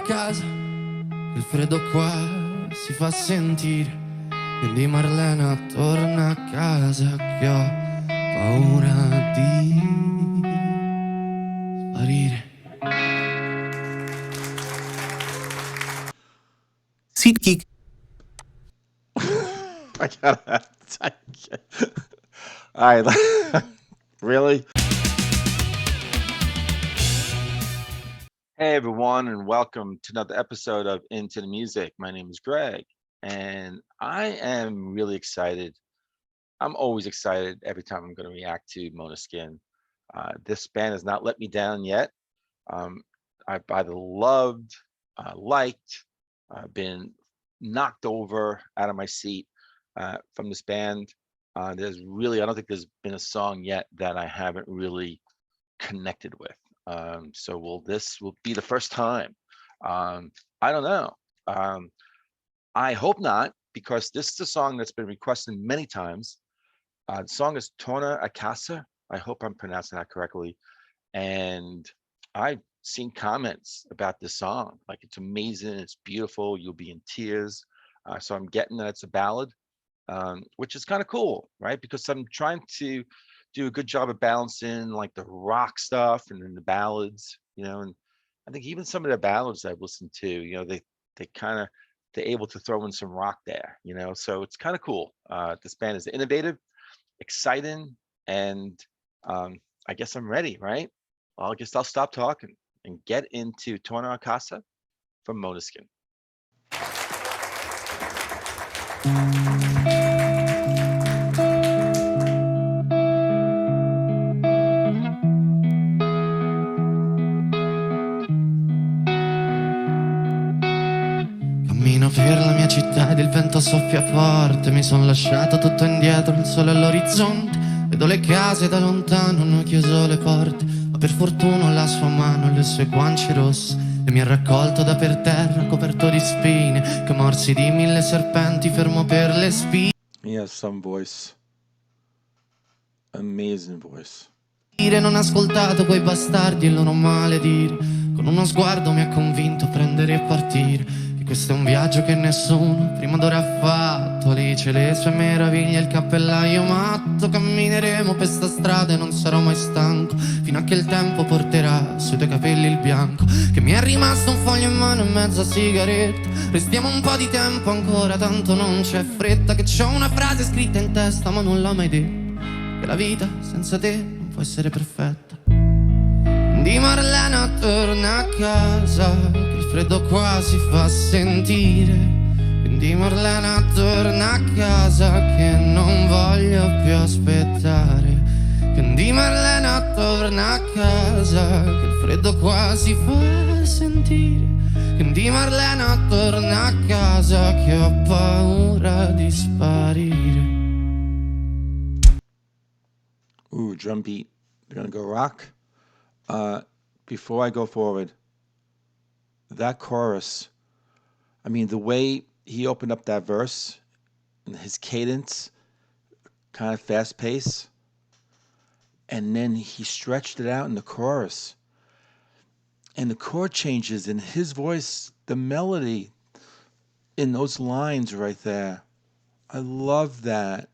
casa, il freddo qua si fa sentire. Quindi Marlena torna a casa che ho paura di sparire. SeatGeek. I gotta. All right. Really? Hey, everyone, and welcome to another episode of Into the Music. My name is Greg, and I am really excited. I'm always excited every time I'm going to react to Måneskin. This band has not let me down yet. I've either loved, liked, been knocked over out of my seat from this band. I don't think there's been a song yet that I haven't really connected with. So this will be the first time. I don't know. I hope not, because this is a song that's been requested many times. The song is Torna, Casa. I hope I'm pronouncing that correctly. And I've seen comments about this song. Like, it's amazing, it's beautiful, you'll be in tears. So I'm getting that it's a ballad, which is kind of cool, right? Because I'm trying to do a good job of balancing like the rock stuff and then the ballads, and I think even some of the ballads I've listened to, they're able to throw in some rock there, so it's kind of cool. This band is innovative, exciting, and I guess I'm ready, right? Well, I guess I'll stop talking and get into Torna Casa from Måneskin. Cammino per la mia città ed il vento soffia forte. Mi son lasciato tutto indietro, il sole all'orizzonte. Vedo le case da lontano, hanno chiuso le porte, ma per fortuna la sua mano, le sue guance rosse, e mi ha raccolto da per terra, coperto di spine, che morsi di 1000 serpenti, fermo per le spine. He has some voice. Amazing voice. Non ho ascoltato quei bastardi e il loro maledire. Con uno sguardo mi ha convinto a prendere e partire, che questo è un viaggio che nessuno prima d'ora ha fatto. Alice, le sue meraviglie, il cappellaio matto. Cammineremo per sta strada e non sarò mai stanco, fino a che il tempo porterà sui tuoi capelli il bianco. Che mi è rimasto un foglio in mano e mezza sigaretta. Restiamo un po' di tempo ancora, tanto non c'è fretta. Che c'ho una frase scritta in testa ma non l'ho mai detta, che la vita senza te può essere perfetta. Di Marlena torna a casa, che il freddo qua si fa sentire. Di Marlena torna a casa, che non voglio più aspettare. Di Marlena torna a casa, che il freddo qua si fa sentire. Di Marlena torna a casa, che ho paura di sparire. Ooh, drum beat. They're gonna go rock. Before I go forward, that chorus, I mean, the way he opened up that verse and his cadence, kind of fast pace, and then he stretched it out in the chorus, and the chord changes in his voice, the melody in those lines right there. I love that.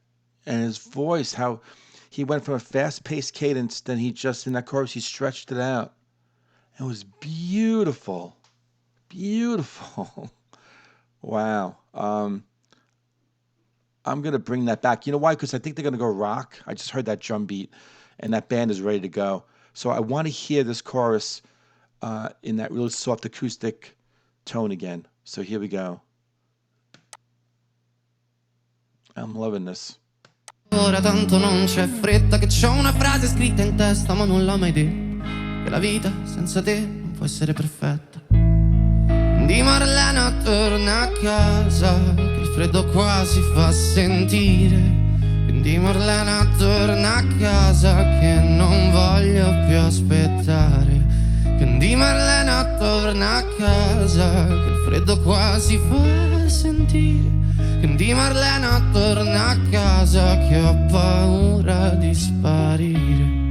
And his voice, how he went from a fast-paced cadence, then he just, in that chorus, he stretched it out. It was beautiful. Beautiful. Wow. I'm going to bring that back. You know why? Because I think they're going to go rock. I just heard that drum beat, and that band is ready to go. So I want to hear this chorus in that really soft acoustic tone again. So here we go. I'm loving this. Ora tanto non c'è fretta, che c'ho una frase scritta in testa ma non l'ho mai detta, che la vita senza te non può essere perfetta. Di Marlena torna a casa, che il freddo qua si fa sentire. Di Marlena torna a casa, che non voglio più aspettare. Di Marlena torna a casa, che il freddo qua si fa sentire. Di Marlena torna a casa, che ho paura di sparire.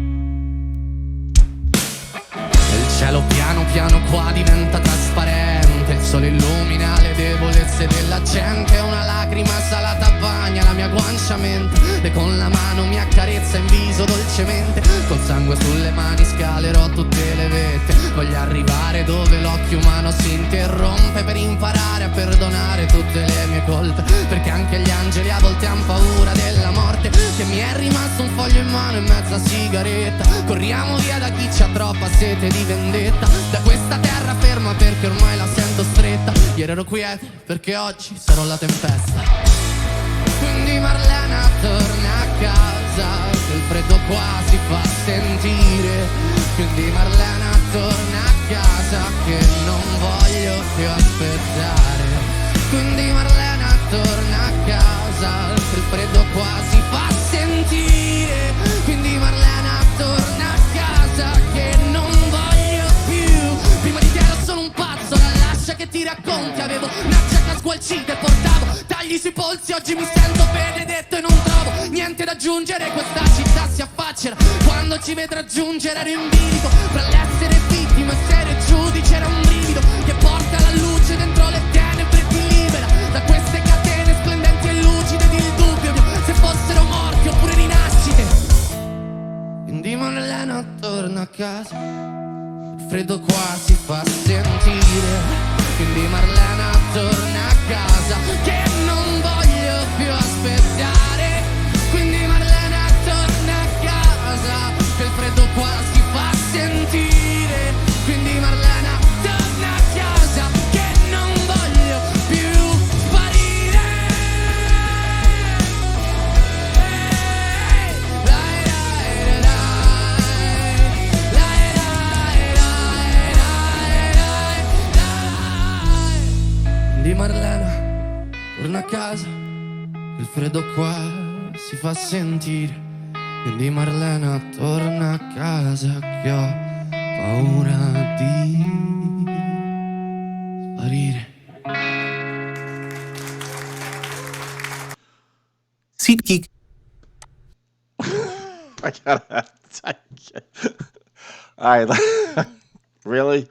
Il cielo piano piano qua diventa trasparente. sole illumina le debolezze della gente. Una lacrima salata bagna la mia guancia mente, e con la mano mi accarezza in viso dolcemente. Col sangue sulle mani scalerò tutte le vette. Voglio arrivare dove l'occhio umano si interrompe, per imparare a perdonare tutte le mie colpe, perché anche gli angeli a volte han paura della morte. Che mi è rimasto un foglio in mano e mezza sigaretta. Corriamo via da chi c'ha troppa sete di vendetta, da questa terra ferma perché ormai la sento stretta. Ieri ero quiete perché oggi sarò la tempesta. Quindi Marlena torna a casa, che il freddo qua si fa sentire. Quindi Marlena torna a casa, che non voglio più aspettare. Quindi Marlena torna a casa, che il freddo qua si fa sentire. Quindi Marlena torna a casa, che non voglio più. Prima di te ero solo un pazzo, la lascia che ti racconti. Avevo una giacca sgualcita e portavo tagli sui polsi. Oggi mi sento benedetto e non trovo niente da aggiungere. Questa città si affaccerà quando ci vedrà giungere. Ero in bilico fra l'essere vittima e essere giudice. Era un brivido che porta la luce dentro le tenebre e ti libera da queste catene splendenti e lucide di il dubbio mio, se fossero morti oppure rinascite. Quindi Marlena torna a casa, il freddo qua si fa sentire. Quindi Marlena torna a casa, che non voglio più aspettare. Quindi Marlena torna a casa, che il freddo qua si fa sentire. Quindi Marlena torna a casa, che non voglio più sparire. Quindi Marlena torna a casa, il freddo qua si fa sentire. Quindi Marlena torna a casa, che ho paura di sparire. SeatGeek. I gotta. I can't. All right. Really?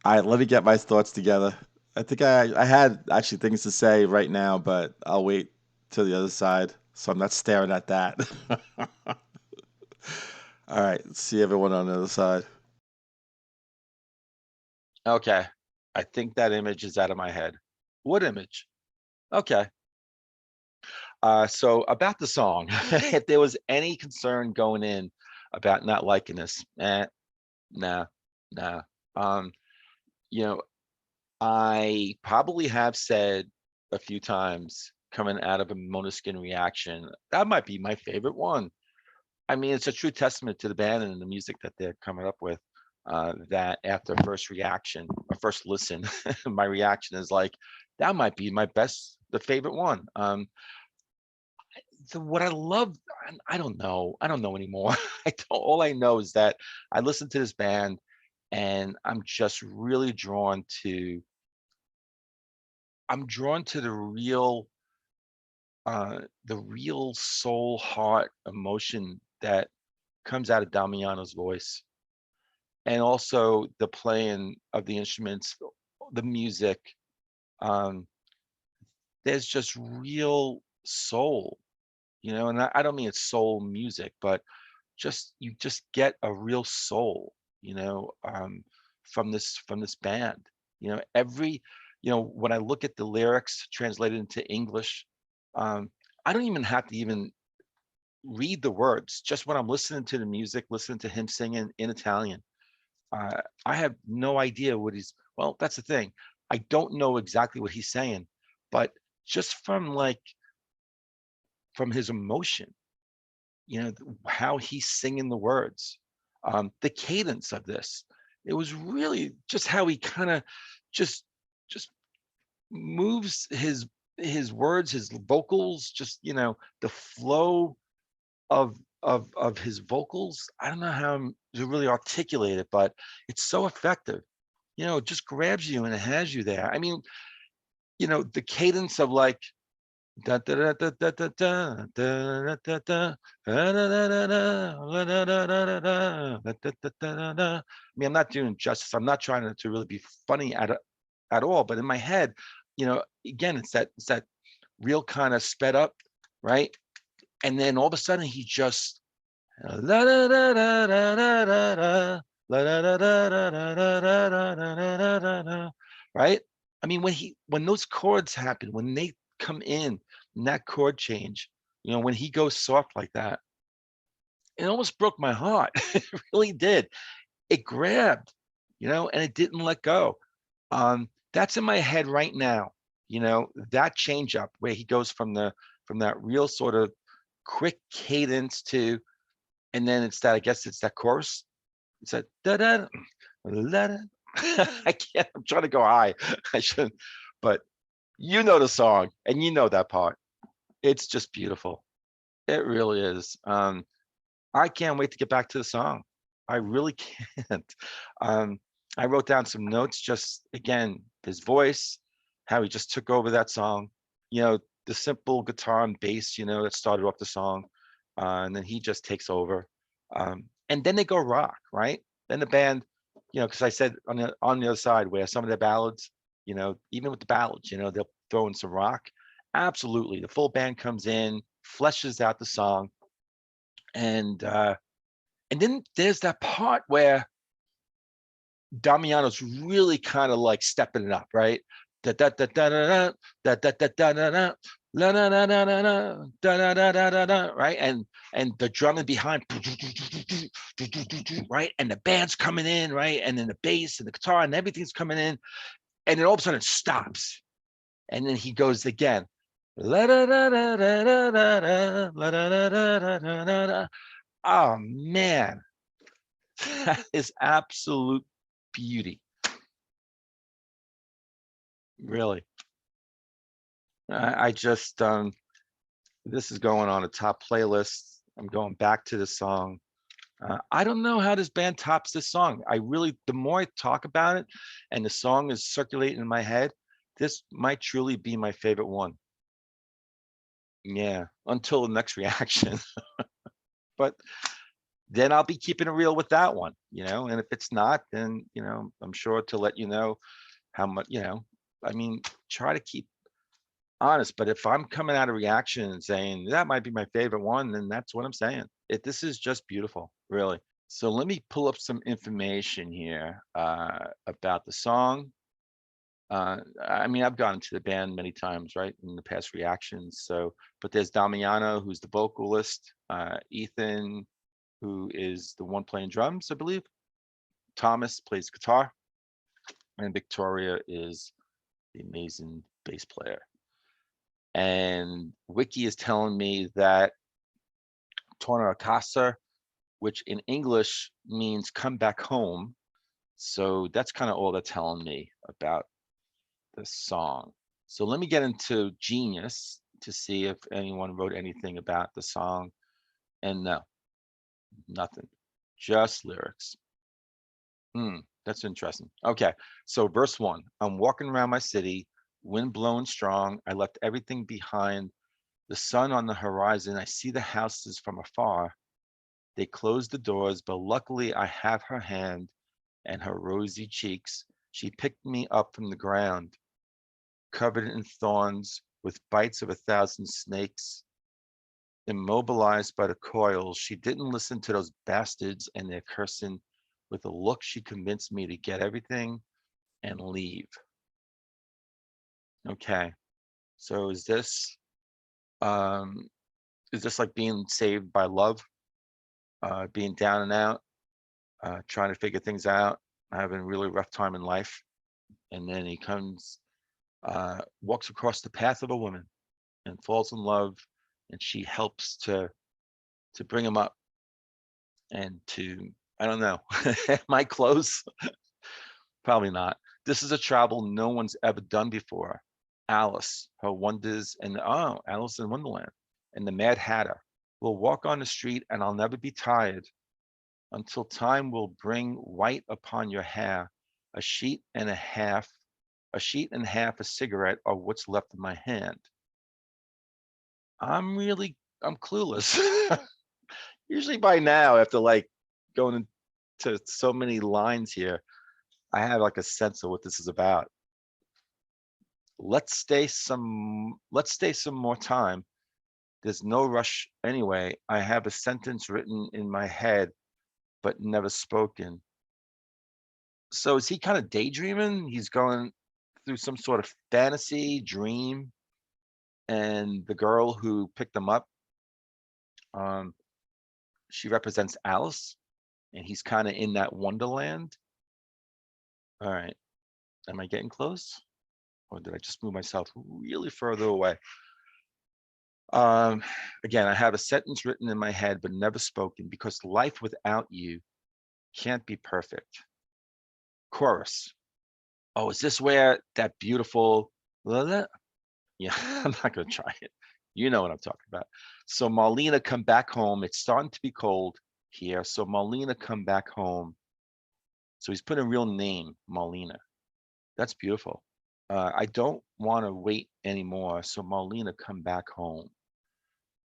All right, let me get my thoughts together. I think I had actually things to say right now, but I'll wait till the other side so I'm not staring at that. All right, see everyone on the other side. Okay. I think that image is out of my head. What image? Okay. So about the song, if there was any concern going in about not liking this, nah, nah. Um, you know, I probably have said a few times coming out of a Måneskin reaction, that might be my favorite one. I mean, it's a true testament to the band and the music that they're coming up with. That after first reaction or first listen, my reaction is like, that might be my best, the favorite one. So what I love, I don't know. I don't know anymore. All I know is that I listen to this band and I'm drawn to the real soul, heart, emotion that comes out of Damiano's voice, and also the playing of the instruments, the music. Um, there's just real soul, and I don't mean it's soul music, but you just get a real soul, from this band. Every, when I look at the lyrics translated into English, I don't even have to even read the words. Just when I'm listening to the music, listening to him singing in Italian, I have no idea what well, that's the thing. I don't know exactly what he's saying, but just from his emotion, how he's singing the words, the cadence of this, it was really just how he kind of just moves his words, his vocals, just the flow of his vocals. I don't know how to really articulate it, but it's so effective. It just grabs you and it has you there. I mean, the cadence of like da da da da da da da da da da I mean, I'm not doing justice. I'm not trying to really be funny at all. But in my head, again, it's that real kind of sped up, right? And then all of a sudden he just la da da da da da da la da da da da da da da da da, right? I mean, when those chords happen, when they come in that chord change, when he goes soft like that, it almost broke my heart. It really did. It grabbed, and it didn't let go. That's in my head right now. That change up where he goes from that real sort of quick cadence to, and then I guess it's that chorus. It's that da da da da. I can't. I'm trying to go high. I shouldn't, but you know the song and you know that part. It's just beautiful. It really is. I can't wait to get back to the song. I really can't. I wrote down some notes, just again, his voice, how he just took over that song, the simple guitar and bass, that started off the song. And then he just takes over. And then they go rock, right? Then the band, because I said on the other side where some of the ballads, even with the ballads, they'll throw in some rock. Absolutely. The full band comes in, fleshes out the song. And then there's that part where Damiano's really kind of like stepping it up, right? Da da da da da da da da da da da la da da da da da da da da da da, right? And the drumming behind, right? And the band's coming in, right? And then the bass and the guitar and everything's coming in, and then all of a sudden it stops, and then he goes again. La da da da da da da la da da da da da da. Oh man, that is absolute beauty. Really. I just this is going on a top playlist. I'm going back to the song. I don't know how this band tops this song. The more I talk about it and the song is circulating in my head, this might truly be my favorite one. Yeah, until the next reaction. But then I'll be keeping it real with that one, and if it's not, then, I'm sure to let you know how much, I mean, try to keep honest. But if I'm coming out of reaction and saying that might be my favorite one, then that's what I'm saying. This is just beautiful, really. So let me pull up some information here about the song. I mean, I've gone to the band many times, right, in the past reactions. So, but there's Damiano, who's the vocalist, Ethan, who is the one playing drums, I believe. Thomas plays guitar, and Victoria is the amazing bass player. And Wiki is telling me that Torna Casa, which in English means come back home. So that's kind of all they're telling me about the song. So let me get into Genius to see if anyone wrote anything about the song. And no, nothing, just lyrics. That's interesting. Okay, so verse 1, I'm walking around my city, wind blowing strong. I left everything behind. The sun on the horizon. I see the houses from afar. They close the doors, but luckily I have her hand and her rosy cheeks. She picked me up from the ground, covered in thorns, with bites of 1,000 snakes. Immobilized by the coils, she didn't listen to those bastards and their cursing. With a look, she convinced me to get everything and leave. Okay, so is this like being saved by love? Being down and out, trying to figure things out, having a really rough time in life, and then he comes, walks across the path of a woman and falls in love, and she helps to bring him up and to, I don't know, am I close? Probably not. This is a travel no one's ever done before. Alice, her wonders, and Alice in Wonderland, and the Mad Hatter. We'll walk on the street and I'll never be tired until time will bring white upon your hair, a sheet and half a cigarette are what's left in my hand. I'm clueless. Usually by now, after like going into so many lines here, I have like a sense of what this is about. let's stay some more time. There's no rush anyway. I have a sentence written in my head, but never spoken. So is he kind of daydreaming? He's going through some sort of fantasy dream, and the girl who picked him up, um, she represents Alice, and he's kind of in that wonderland. All right, am I getting close, or did I just move myself really further away? Again, I have a sentence written in my head but never spoken because life without you can't be perfect. Chorus. Oh, is this where that beautiful? Yeah, I'm not gonna try it. You know what I'm talking about. So Marlena, come back home. It's starting to be cold here. So Marlena, come back home. So he's put a real name, Marlena. That's beautiful. I don't want to wait anymore. So Marlena, come back home.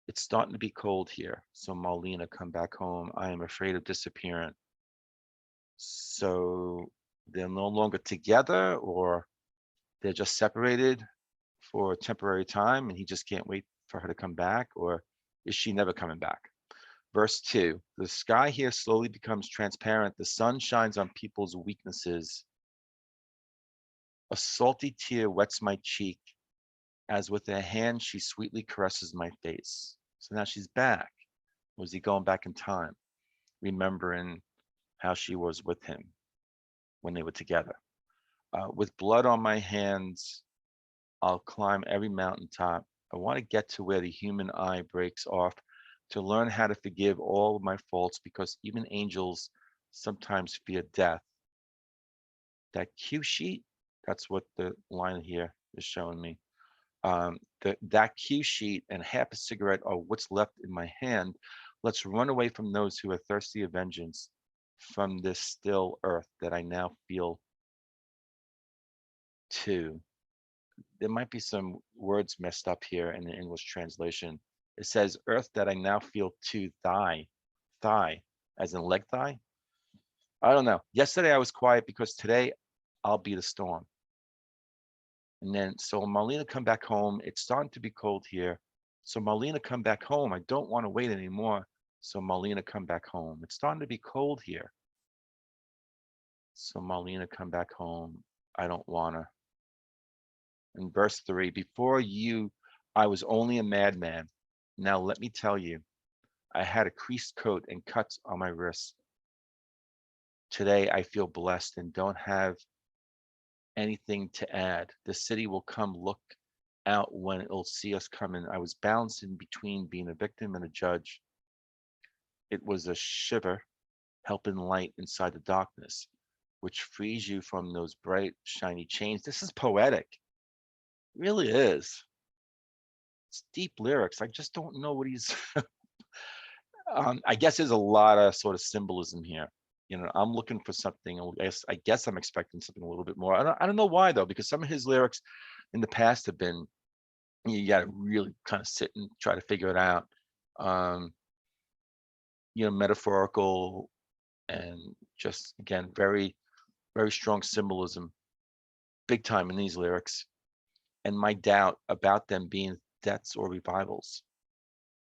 It's starting to be cold here. So Marlena, come back home. I am afraid of disappearing. So they're no longer together, or they're just separated for a temporary time and he just can't wait for her to come back, or is she never coming back? Verse 2, the sky here slowly becomes transparent. The sun shines on people's weaknesses. A salty tear wets my cheek as with her hand she sweetly caresses my face. So now she's back. Was he going back in time, remembering how she was with him when they were together? With blood on my hands, I'll climb every mountaintop. I want to get to where the human eye breaks off, to learn how to forgive all of my faults, because even angels sometimes fear death. That cue sheet, that's what the line here is showing me. That cue sheet and half a cigarette are what's left in my hand. Let's run away from those who are thirsty of vengeance, from this still earth that I now feel too. There might be some words messed up here in the English translation. It says, earth that I now feel to thigh, as in leg thigh. I don't know. Yesterday I was quiet because today I'll be the storm. And then, so Marlena, come back home. It's starting to be cold here. So Marlena, come back home. I don't want to wait anymore. So Marlena, come back home. It's starting to be cold here. So Marlena, come back home. I don't want to. In verse 3, before you, I was only a madman. Now let me tell you, I had a creased coat and cuts on my wrists. Today I feel blessed and don't have anything to add. The city will come look out when it'll see us coming. I was balanced in between being a victim and a judge. It was a shiver helping light inside the darkness, which frees you from those bright, shiny chains. This is poetic. It really is. It's deep lyrics. I just don't know what he's I guess there's a lot of sort of symbolism here. You know, I'm looking for something. I guess I'm expecting something a little bit more. I don't know why though, because some of his lyrics in the past have been, you got to really kind of sit and try to figure it out. You know, metaphorical and just again very, very strong symbolism, big time in these lyrics. And my doubt about them being deaths or revivals.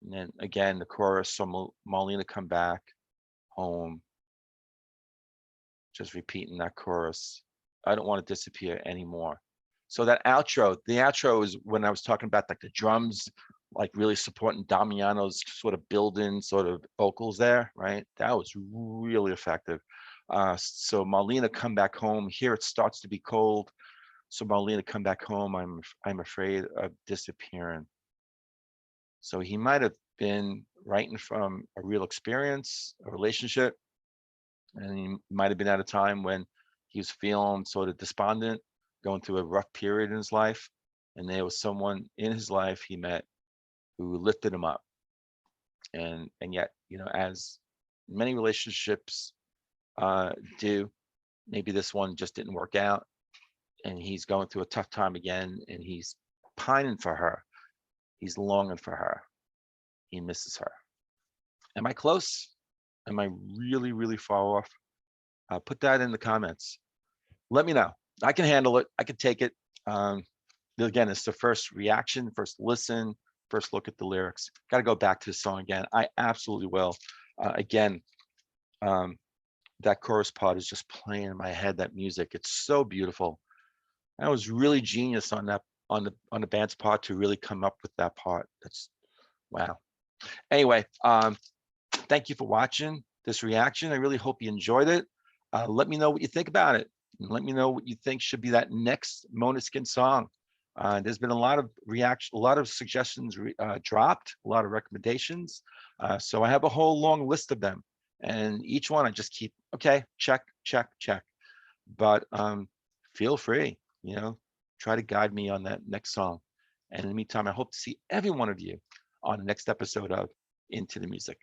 And then again, the chorus, so Marlena, come back home. Just repeating that chorus. I don't want to disappear anymore. So that outro, the outro is when I was talking about like the drums, like really supporting Damiano's sort of build-in sort of vocals there, right? That was really effective. So Marlena, come back home. Here it starts to be cold. So Marlena, come back home. I'm afraid of disappearing. So he might have been writing from a real experience, a relationship, and he might have been at a time when he was feeling sort of despondent, going through a rough period in his life, and there was someone in his life he met who lifted him up. And yet, you know, as many relationships do, maybe this one just didn't work out, and he's going through a tough time again, and he's pining for her. He's longing for her. He misses her. Am I close? Am I really, really far off? Put that in the comments. Let me know. I can handle it. I can take it. again, it's the first reaction, first listen, first look at the lyrics. Got to go back to the song again. I absolutely will. Again, that chorus part is just playing in my head. That music, it's so beautiful. And it was really genius on the band's part to really come up with that part. That's wow. Anyway, thank you for watching this reaction. I really hope you enjoyed it. Let me know what you think about it. And let me know what you think should be that next Måneskin song. There's been a lot of reaction, a lot of suggestions dropped, a lot of recommendations. So I have a whole long list of them, and each one I just keep okay, check, check, check. But feel free, try to guide me on that next song. And in the meantime, I hope to see every one of you on the next episode of Into the Music.